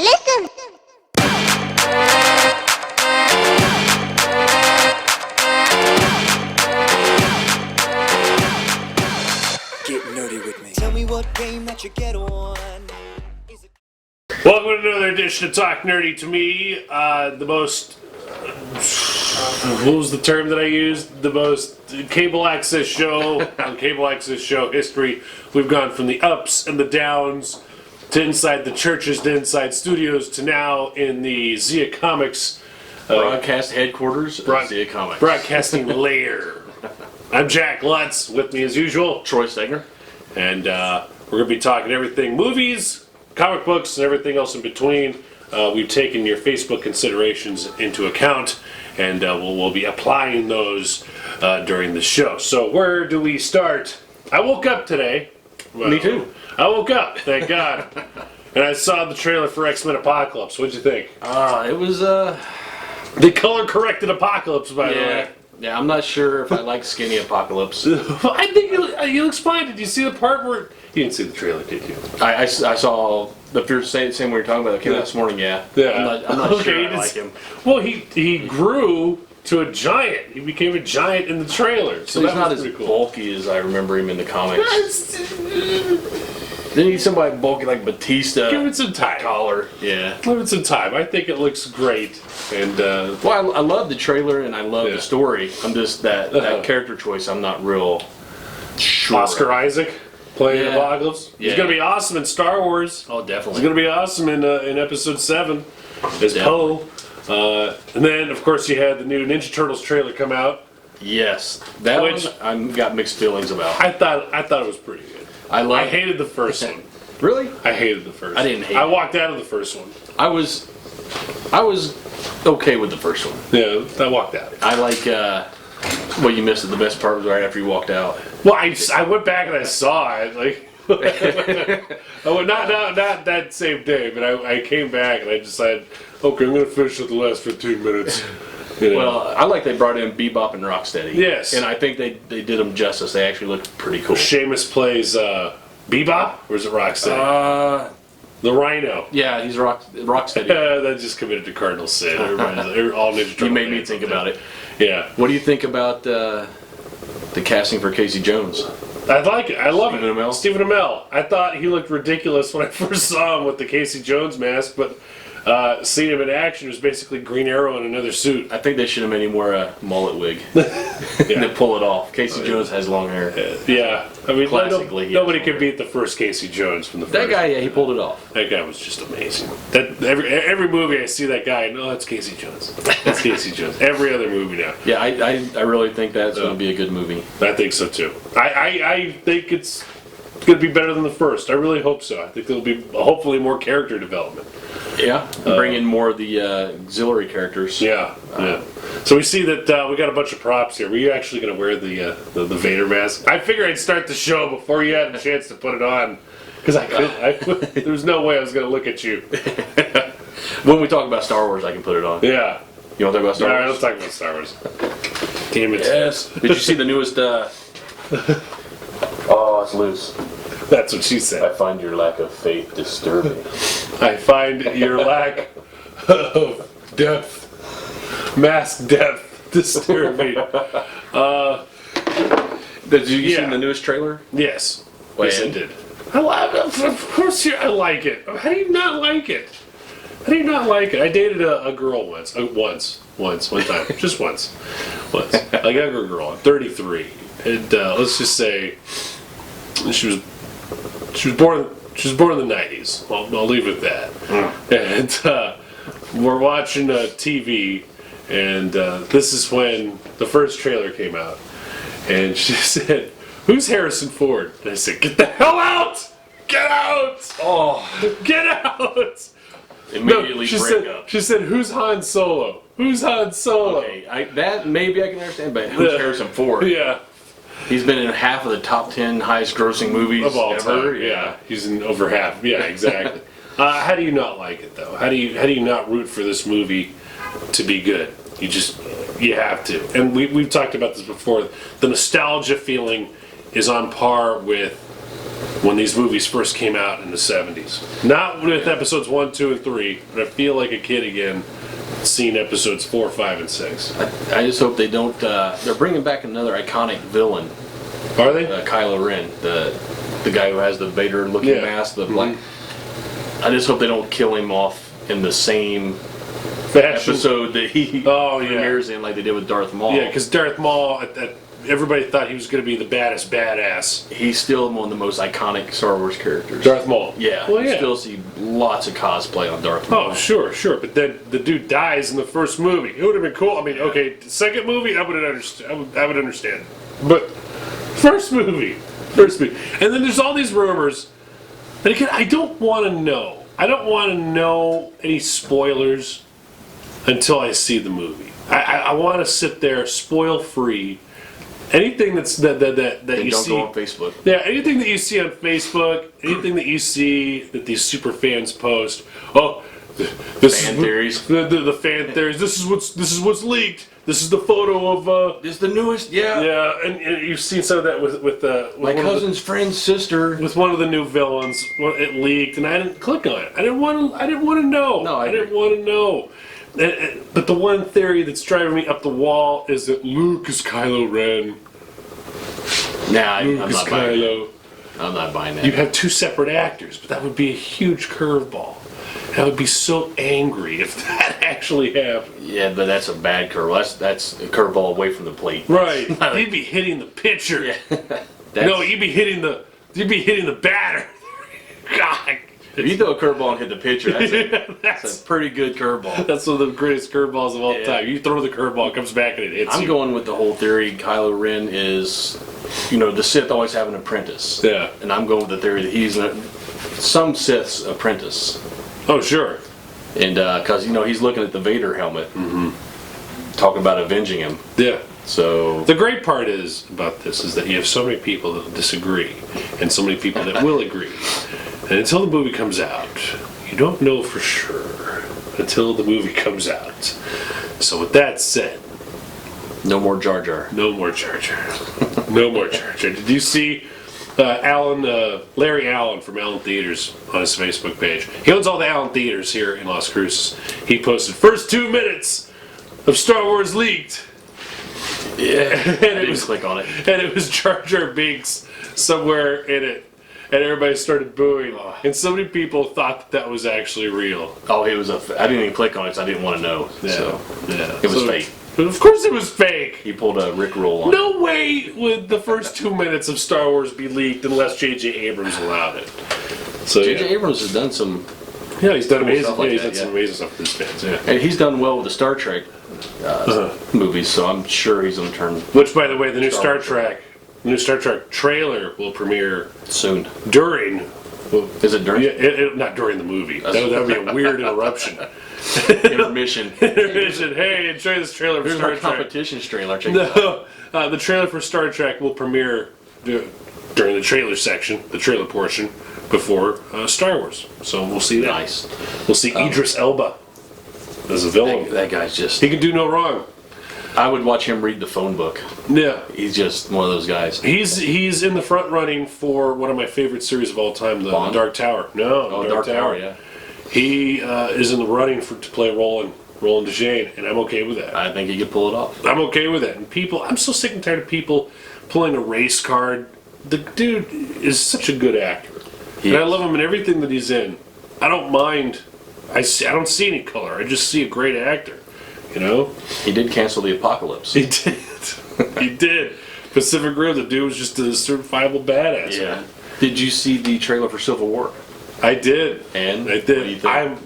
Listen. Get nerdy with me. Tell me what game that you get on. Welcome to another edition of Talk Nerdy to Me. The most, what was the term that I used? The most cable access show on cable access show history. We've gone from the ups and the downs to inside the churches to inside studios to now in the Zia Comics broadcast headquarters of Zia Comics. Broadcasting lair. I'm Jack Lutz, with me as usual, Troy Stegner. And we're going to be talking everything movies, comic books, and everything else in between. We've taken your Facebook considerations into account, and we'll be applying those during the show. So where do we start? I woke up today. Me too. I woke up, thank God. And I saw the trailer for X-Men Apocalypse. What'd you think? It was, The color-corrected Apocalypse, by the way. Yeah, I'm not sure if I like skinny Apocalypse. I think he looks fine. Did you see the part where... You didn't see the trailer, did you? I saw the same we were talking about that came out this morning, yeah. I'm not sure I like him. Well, he grew to a giant. He became a giant in the trailer. So he's not as cool. bulky as I remember him in the comics. They need somebody bulky like Batista. Give it some time. Taller, yeah. Give it some time. I think it looks great. And well, I love the trailer and I love the story. I'm just that character choice. I'm not real sure. Oscar Isaac playing Apocalypse. Yeah. He's gonna be awesome in Star Wars. Oh, definitely. He's gonna be awesome in Episode 7 as Poe. And then, of course, you had the new Ninja Turtles trailer come out. Yes, that one I got mixed feelings about. I thought it was pretty good. I hated the first one. Really? I hated the first one. I didn't hate I it. walked out of the first one. I was okay with the first one. Yeah, I walked out. I like what you missed. The best part was right after you walked out. Well, I went back and I saw it. Like, I went, not that same day, but I came back and I decided, okay, I'm going to finish with the last 15 minutes. You know. Well, I like they brought in Bebop and Rocksteady. Yes. And I think they did them justice. They actually looked pretty cool. Seamus plays Bebop, or is it Rocksteady? The Rhino. Yeah, he's Rocksteady. That just committed to cardinal sin. All Ninja Turtles. You made me think about it. Yeah. What do you think about the casting for Casey Jones? I like it. I love Stephen it. Amell? Stephen Amell. I thought he looked ridiculous when I first saw him with the Casey Jones mask, but seeing him in action, it was basically Green Arrow in another suit. I think they should have made him wear a mullet wig. And then pull it off. Casey Jones has long hair. Yeah. I mean, Classically, nobody can beat the first Casey Jones from the first. That guy, yeah, he pulled it off. That guy was just amazing. That every movie I see that guy, no, that's Casey Jones. That's Casey Jones. Every other movie now. Yeah, I really think that's going to be a good movie. I think so too. I think it's going to be better than the first. I really hope so. I think there'll be hopefully more character development. Yeah, bring in more of the auxiliary characters. Yeah, yeah. So we see that we got a bunch of props here. Were you actually going to wear the Vader mask? I figured I'd start the show before you had a chance to put it on, because there was no way I was going to look at you. When we talk about Star Wars, I can put it on. Yeah. You want to talk about Star All right, Wars? let's talk about Star Wars. Damn it. Yes. Did you see the newest? Oh, it's loose. That's what she said. I find your lack of faith disturbing. I find your lack of depth, mask depth, disturbing. Did you see the newest trailer? Yes. Well, yes, I did. I love it. Of course, I like it. How do you not like it? How do you not like it? I dated a girl once. One time. Just once. A younger girl. I'm 33. And let's just say she was born in the 90s. I'll leave it at that. And we're watching TV, and this is when the first trailer came out. And she said, "Who's Harrison Ford?" And I said, "Get the hell out! Get out! Oh, Get out!" immediately she break said, up. She said, "Who's Han Solo? Who's Han Solo?" Okay, that maybe I can understand, but who's Harrison Ford? Yeah. He's been in half of the top 10 highest grossing movies Of all ever. time, yeah. He's in over half. Yeah, exactly. How do you not like it, though? How do you not root for this movie to be good? You have to. And we've talked about this before. The nostalgia feeling is on par with when these movies first came out in the 70s. Not with episodes 1, 2, and 3, but I feel like a kid again seeing episodes 4, 5, and 6. I just hope they don't. They're bringing back another iconic villain. Are they? Kylo Ren, the guy who has the Vader-looking mask, the black. I just hope they don't kill him off in the same episode that he premieres in, like they did with Darth Maul. Yeah, because Darth Maul, everybody thought he was going to be the baddest badass. He's still one of the most iconic Star Wars characters. Darth Maul. Yeah. Well, you still see lots of cosplay on Darth Maul. Oh, sure. But then the dude dies in the first movie. It would have been cool. I mean, okay, the second movie, I would understand. But first movie. And then there's all these rumors. And again, I don't want to know. I don't want to know any spoilers until I see the movie. I want to sit there spoil free. Anything that you don't see, go on Facebook. Yeah, anything that you see on Facebook, anything that you see that these super fans post. Oh, this fan is theories. The fan theories. This is what's leaked. This is the photo of. This is the newest. Yeah. Yeah, and you've seen some of that with my cousin's friend's sister. With one of the new villains, it leaked, and I didn't click on it. I didn't want to know. No, I didn't want to know. But the one theory that's driving me up the wall is that Luke is Kylo Ren. Nah, I'm Luke is not buying Kylo. that. I'm not buying that. You have two separate actors, but that would be a huge curveball. I would be so angry if that actually happened. Yeah, but that's a bad curveball. That's a curveball away from the plate. Right. You'd be hitting the pitcher. Yeah. No, you'd be hitting the batter. God. If you throw a curveball and hit the pitcher, that's a pretty good curveball. That's one of the greatest curveballs of all time. You throw the curveball, it comes back and it hits you. I'm going with the whole theory Kylo Ren is, the Sith always have an apprentice. Yeah. And I'm going with the theory that he's some Sith's apprentice. Oh, sure. And because, he's looking at the Vader helmet, talking about avenging him. Yeah. So the great part about this is that you have so many people that disagree and so many people that will agree. And until the movie comes out, you don't know for sure until the movie comes out. So with that said, no more Jar Jar. No more Jar Jar. No more Jar Jar. Did you see Larry Allen from Allen Theaters on his Facebook page? He owns all the Allen Theaters here in Las Cruces. He posted first 2 minutes of Star Wars leaked. Yeah, and I didn't click on it. And it was Jar Jar Binks somewhere in it. And everybody started booing. And so many people thought that was actually real. Oh, it was I didn't even click on it, so I didn't want to know. Yeah. So, yeah. It was fake. Of course it was fake. He pulled a Rick roll on it. No way would the first 2 minutes of Star Wars be leaked unless J.J. Abrams allowed it. So J.J. Abrams has done some... Yeah, he's done cool amazing stuff like he's that, done some amazing stuff for his fans, yeah. And he's done well with the Star Trek movies, so I'm sure he's going to turn... Which, by the way, the new Star Trek trailer will premiere soon. During... Is it during? Yeah, not during the movie. That would be a weird interruption. Intermission. Hey, enjoy this trailer for Here's Star our Trek. competition trailer. Check it out. The trailer for Star Trek will premiere during the trailer section, the trailer portion, before Star Wars. So we'll see that. Nice. We'll see Idris Elba as a villain. That guy's just... He can do no wrong. I would watch him read the phone book. Yeah. He's just one of those guys. He's in the front running for one of my favorite series of all time, the Dark Tower. No, Dark Tower, yeah. He is in the running to play Roland Deschain, and I'm okay with that. I think he could pull it off. I'm okay with that. And I'm so sick and tired of people pulling a race card. The dude is such a good actor. And I love him in everything that he's in. I don't mind. I don't see any color. I just see a great actor. He did cancel the apocalypse. He did. He did. Pacific Rim, the dude was just a certifiable badass. Yeah. Man. Did you see the trailer for Civil War? I did. And I did. What do you think?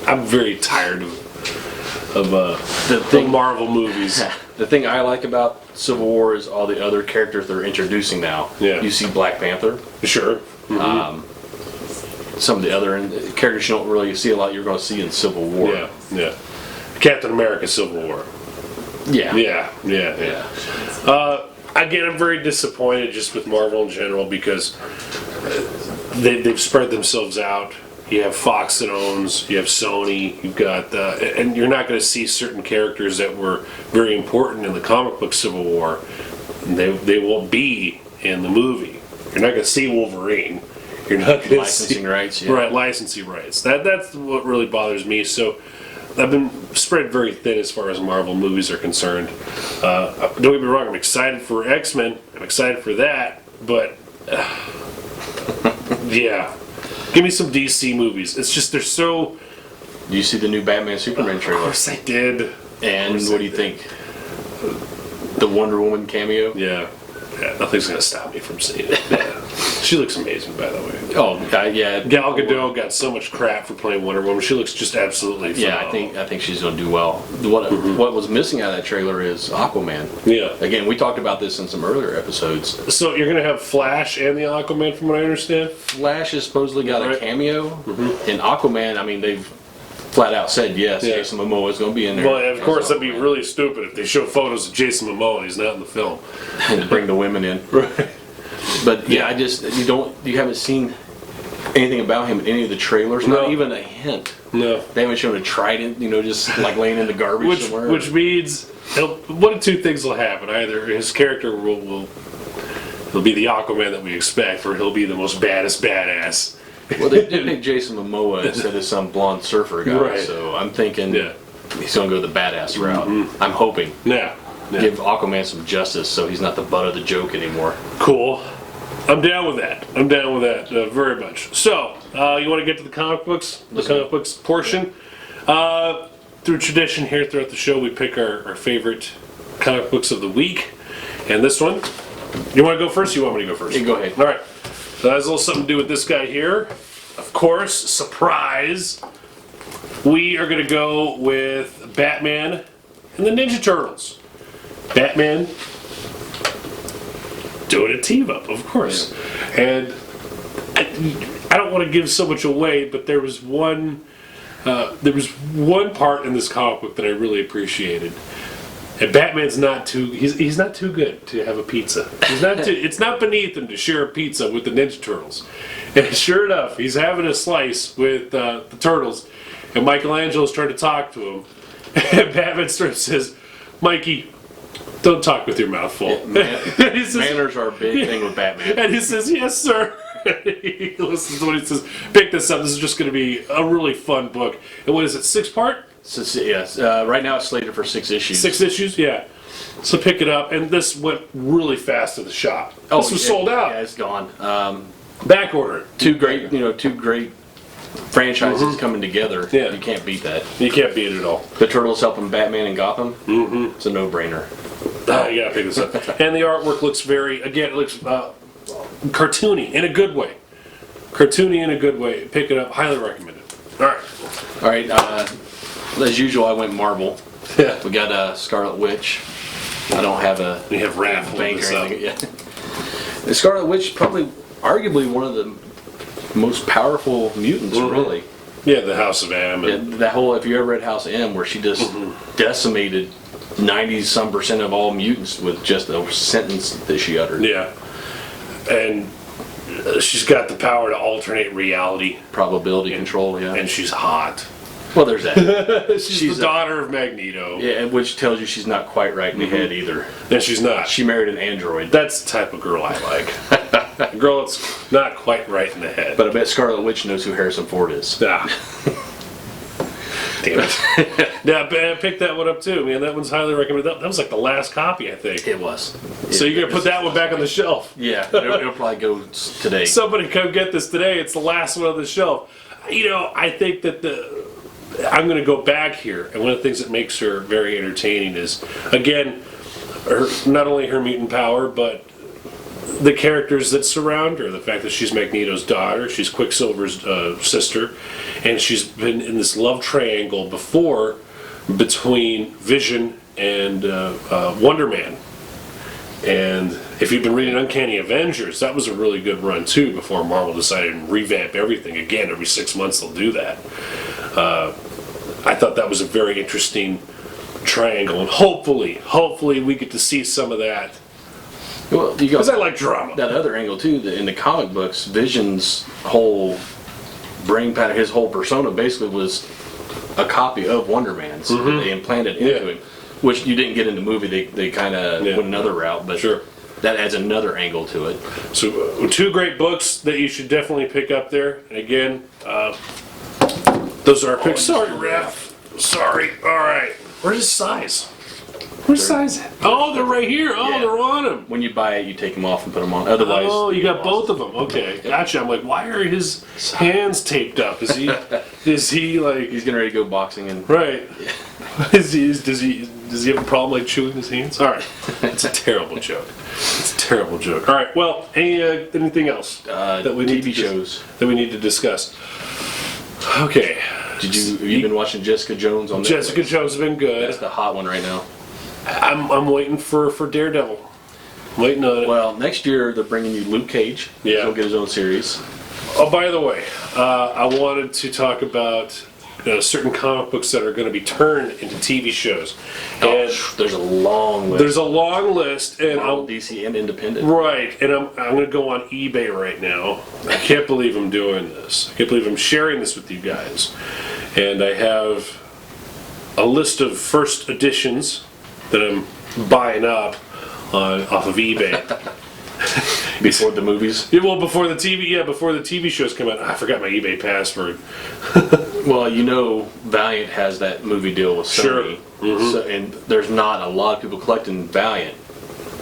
I'm very tired of the Marvel movies. The thing I like about Civil War is all the other characters they're introducing now. Yeah. You see Black Panther. Sure. Mm-hmm. Some of the other characters you don't really see a lot. You're going to see in Civil War. Yeah. Yeah. Captain America: Civil War. Yeah. Yeah. Again, I'm very disappointed just with Marvel in general because they've spread themselves out. You have Fox that owns, you have Sony, you've got, and you're not going to see certain characters that were very important in the comic book Civil War. They won't be in the movie. You're not going to see Wolverine. You're not going to licensing rights. Yeah. Right, licensing rights. That's what really bothers me. So I've been spread very thin as far as Marvel movies are concerned. Don't get me wrong, I'm excited for X-Men. I'm excited for that, but yeah. Give me some DC movies. It's just they're so... Do you see the new Batman Superman trailer? Of course I did. And what do you think? The Wonder Woman cameo? Yeah, nothing's going to stop me from seeing it. Yeah. She looks amazing, by the way. Oh, yeah. Gal Gadot got so much crap for playing Wonder Woman. She looks just absolutely phenomenal. Yeah, I think she's going to do well. What was missing out of that trailer is Aquaman. Yeah. Again, we talked about this in some earlier episodes. So you're going to have Flash and the Aquaman, from what I understand? Flash has supposedly got a cameo. And Aquaman, I mean, they've flat out said yes, Jason Momoa is going to be in there. Well, of course, that'd be really stupid if they show photos of Jason Momoa and he's not in the film. And bring the women in. Right. But yeah, you haven't seen anything about him in any of the trailers, not even a hint. No. They haven't shown a trident, just like laying in the garbage somewhere. Which means, one of two things will happen. Either his character will be the Aquaman that we expect, or he'll be the most baddest badass. Well, they did pick Jason Momoa instead of some blonde surfer guy, so I'm thinking he's going to go the badass route. I'm hoping. Yeah. Give Aquaman some justice so he's not the butt of the joke anymore. Cool. I'm down with that. Very much. So, you want to get to the comic books? The comic books portion? Through tradition here throughout the show, we pick our favorite comic books of the week. And this one, you want to go first or you want me to go first? You go ahead. All right. So that has a little something to do with this guy here. Of course, surprise, we are going to go with Batman and the Ninja Turtles. Batman doing a team up, of course. And I don't want to give so much away, but there was one part in this comic book that I really appreciated. And Batman's not too he's not too good to have a pizza. It's not beneath him to share a pizza with the Ninja Turtles. And sure enough, he's having a slice with the Turtles, and Michelangelo's trying to talk to him. And Batman says, "Mikey, don't talk with your mouth full." Yeah, manners are a big thing with Batman. And he says, "Yes, sir." He listens to what he says. Pick this up. This is just going to be a really fun book. And what is it, 6-part? So, yes. Right now it's slated for 6 issues. 6 issues? Yeah. So pick it up. And this went really fast to the shop. This was sold out. Yeah, it's gone. Back order. Two great franchises coming together. Yeah. You can't beat that. You can't beat it at all. The Turtles helping Batman and Gotham. Mm-hmm. It's a no-brainer. You gotta pick this up. And the artwork looks it looks cartoony in a good way. Pick it up. Highly recommend it. All right. As usual, I went Marvel. Yeah. We got Scarlet Witch. I don't have a We have Raph bank or anything. Yeah. The Scarlet Witch probably, arguably, one of the most powerful mutants, really. Yeah, the House of M. And that whole, if you ever read House of M, where she just decimated 90-some% of all mutants with just a sentence that she uttered. Yeah. And she's got the power to alternate reality. Probability control, yeah. And she's hot. Well, there's that. she's the daughter of Magneto. Yeah, which tells you she's not quite right in the head either. And she's not. She married an android. That's the type of girl I like. A girl that's not quite right in the head. But I bet Scarlet Witch knows who Harrison Ford is. Ah. Damn it. Yeah, pick that one up too, man. That one's highly recommended. That was like the last copy, I think. It was. So you're going to put that one back on the shelf. Yeah, it'll probably go today. Somebody come get this today. It's the last one on the shelf. I think that I'm going to go back here, and one of the things that makes her very entertaining is, again, not only her mutant power, but the characters that surround her. The fact that she's Magneto's daughter, she's Quicksilver's sister, and she's been in this love triangle before between Vision and Wonder Man. And if you've been reading Uncanny Avengers, that was a really good run too before Marvel decided to revamp everything. Again, every 6 months they'll do that. I thought that was a very interesting triangle, and hopefully we get to see some of that. Well, because I like drama. That other angle too, that in the comic books, Vision's whole brain pattern, his whole persona basically was a copy of Wonder Man's that they implanted into him, which you didn't get in the movie. They kind of went another route, but sure. that adds another angle to it. So 2 great books that you should definitely pick up there. And again, those are our picks. Sorry, Ref. Sorry. All right. Where's his size? Where's size at? Oh, they're right here. Oh, they're on him. When you buy it, you take them off and put them on. Otherwise, oh, you got both of them. Okay, gotcha. I'm like, why are his hands taped up? Is he like? He's getting ready to go boxing and right. Does he have a problem like chewing his hands? All right, it's a terrible joke. It's a terrible joke. All right. Well, anything else that we need TV shows that we need to discuss? Okay. Have you been watching Jessica Jones on Netflix? Jessica Jones has been good. That's the hot one right now. I'm waiting for Daredevil. Waiting on it. Well, next year they're bringing you Luke Cage. Yeah. He'll get his own series. Oh, by the way, I wanted to talk about certain comic books that are going to be turned into TV shows. And there's a long list. There's a long list, and Marvel, DC, and independent. Right, and I'm going to go on eBay right now. I can't believe I'm doing this. I can't believe I'm sharing this with you guys. And I have a list of first editions that I'm buying up off of eBay. Before the movies? Yeah, well, before the TV shows come out. I forgot my eBay password. Well, Valiant has that movie deal with Sony. Sure. Mm-hmm. So, and there's not a lot of people collecting Valiant.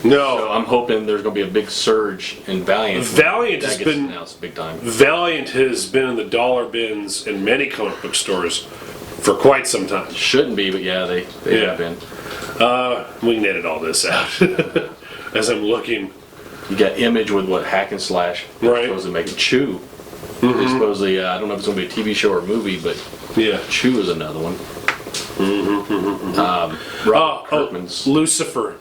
No. So I'm hoping there's going to be a big surge in Valiant. Valiant has been announced big time. Valiant has been in the dollar bins in many comic book stores for quite some time. Shouldn't be, but yeah, they have been. We can edit all this out as I'm looking. You got Image with Hack and Slash. Right. Supposed to make it Chew. Mm-hmm. Supposedly, I don't know if it's going to be a TV show or a movie, but Chew is another one. Robert Kirkman's Lucifer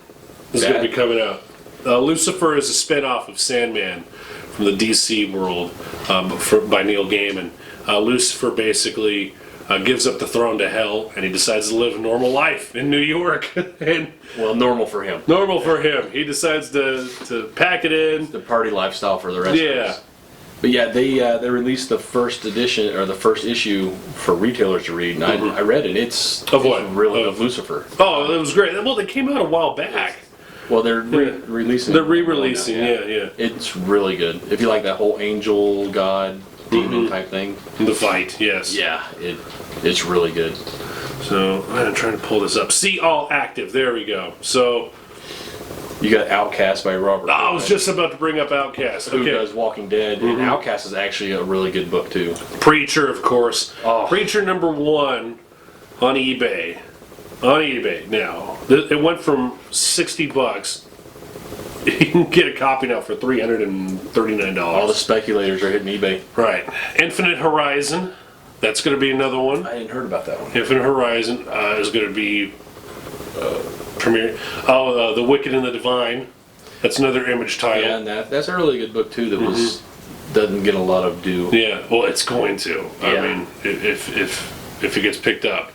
is going to be coming out. Lucifer is a spin-off of Sandman from the DC world by Neil Gaiman. Lucifer basically gives up the throne to hell, and he decides to live a normal life in New York. Normal for him. Normal for him. He decides to pack it in. The party lifestyle for the rest of us. But yeah, they released the first edition or the first issue for retailers to read, and I read it. It's of Lucifer. Oh, it was great. Well, they came out a while back. Well, they're re-releasing. They're re-releasing. Yeah. It's really good. If you like that whole angel, god, demon type thing. The fight, yes. Yeah, it's really good. So I'm trying to pull this up. See all active. There we go. So. You got Outcast by Robert. I was just about to bring up Outcast. Who does Walking Dead. And Outcast is actually a really good book, too. Preacher, of course. Oh. Preacher #1 on eBay. On eBay now. It went from $60. You can get a copy now for $339. All the speculators are hitting eBay. Right. Infinite Horizon. That's going to be another one. I hadn't heard about that one. Infinite Horizon is going to be... premiere. The Wicked and the Divine. That's another Image title. Yeah, and that's a really good book too. That doesn't get a lot of due. Yeah, well, it's going to. I mean, if it gets picked up,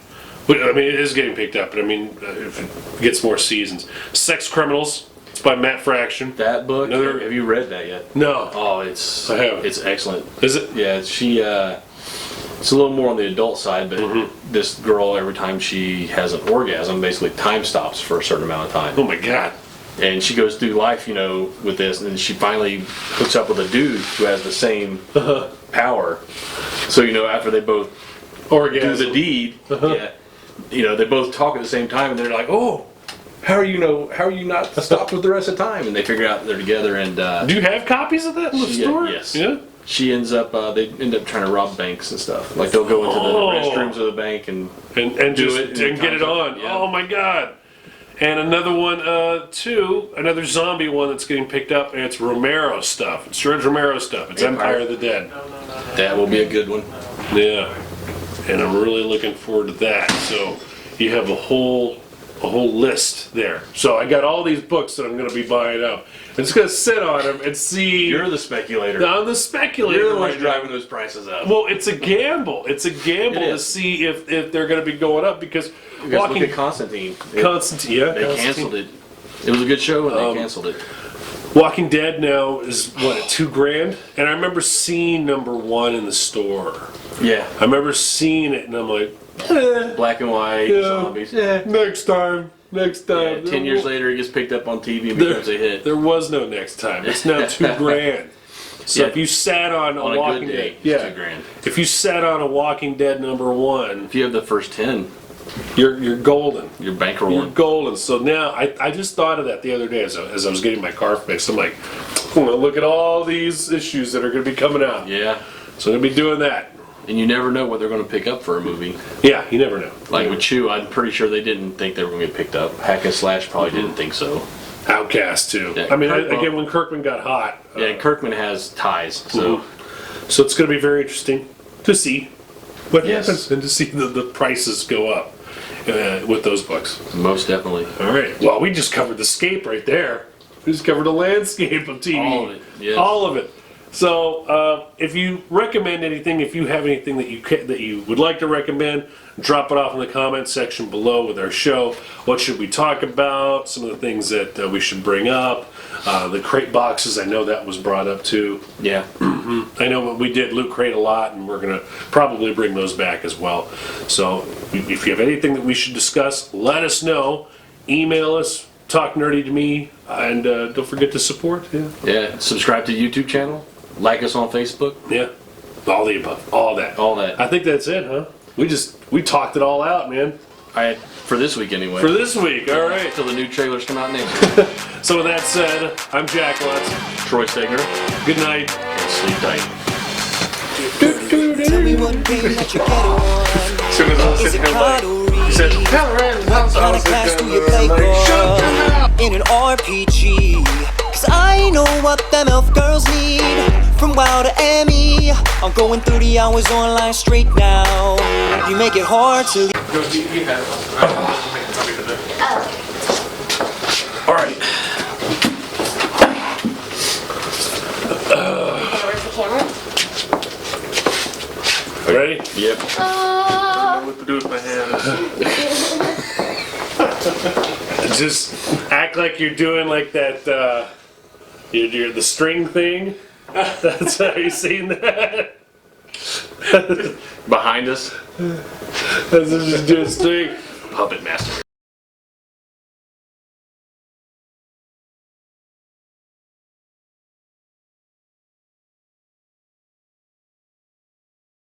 but I mean, it is getting picked up. But I mean, if it gets more seasons. Sex Criminals. It's by Matt Fraction. That book. Have you read that yet? No. Oh, I haven't. It's excellent. Is it? Yeah, she. It's a little more on the adult side, but this girl, every time she has an orgasm, basically time stops for a certain amount of time. Oh my God. And she goes through life, with this, and then she finally hooks up with a dude who has the same power. So, after they both do the deed, they both talk at the same time, and they're like, oh, how are you not stopped with the rest of the time? And they figure out that they're together. And do you have copies of that in the store? Yes. Yeah. She ends up, they end up trying to rob banks and stuff. Like they'll go into the restrooms of the bank and do it and get it on. Yeah. Oh my God! And another one, another zombie one that's getting picked up, and it's Romero stuff. It's George Romero stuff. It's Empire of the Dead. That will be a good one. Yeah, and I'm really looking forward to that. So you have a whole list there. So I got all these books that I'm going to be buying up. I'm just going to sit on them and see. You're the speculator. I'm the speculator. You're the one driving those prices up. Well, it's a gamble. It's a gamble to see if they're going to be going up because look at Constantine. They canceled it. It was a good show and they canceled it. Walking Dead now is what, at $2,000? And I remember seeing #1 in the store. Yeah. I remember seeing it and I'm like, black and white zombies. Next time. Next time. Yeah, 10 years later, it gets picked up on TV and becomes a hit. There was no next time. It's now $2,000. So Yeah, if you sat on a Walking Dead, it's $2,000. If you sat on a Walking Dead #1, If you have the first 10, you're golden. you're bankrolling. You're golden. So now I just thought of that the other day as I was getting my car fixed. I'm like, well, look at all these issues that are going to be coming out. Yeah. So I'm going to be doing that. And you never know what they're going to pick up for a movie. Yeah, you never know. Like with Chew, I'm pretty sure they didn't think they were going to get picked up. Hack and Slash probably didn't think so. Outcast too. Yeah, I mean, again, when Kirkman got hot. Yeah, Kirkman has ties, so So it's going to be very interesting to see what happens and to see the prices go up with those books. most definitely. All right. Well, we just covered the scape right there. We just covered the landscape of TV. All of it, yes. All of it. So, if you recommend anything, if you have anything that you would like to recommend, drop it off in the comment section below with our show. What should we talk about? Some of the things that we should bring up. The crate boxes, I know that was brought up too. Yeah. I know we did Loot Crate a lot, and we're going to probably bring those back as well. So, if you have anything that we should discuss, let us know. Email us, talk nerdy to me, and don't forget to support. Yeah. Subscribe to the YouTube channel. Like us on Facebook. Yeah. All the above. All that. All that. I think that's it, huh? We talked it all out, man. For this week anyway. For this week, all right. Until the new trailers come out next week. So with that said, I'm Jack Lutz. Troy Stegner. Good night. And sleep tight. Tell me what game that you get on. As soon as I was Is sitting it here like, pottery? he said, Colorado's What house. I kind was of class sitting do you there play, like, shut girl? them up. In an RPG. Cause I know what them elf girls need. From WoW to Emmy, I'm going through the hours online straight now. You make it hard to All right. Ready? Yep. I don't know what to do with my hands. Just act like you're doing like that. You're the string thing. That's how you seen that. Behind us, That's just doing string. Puppet Master.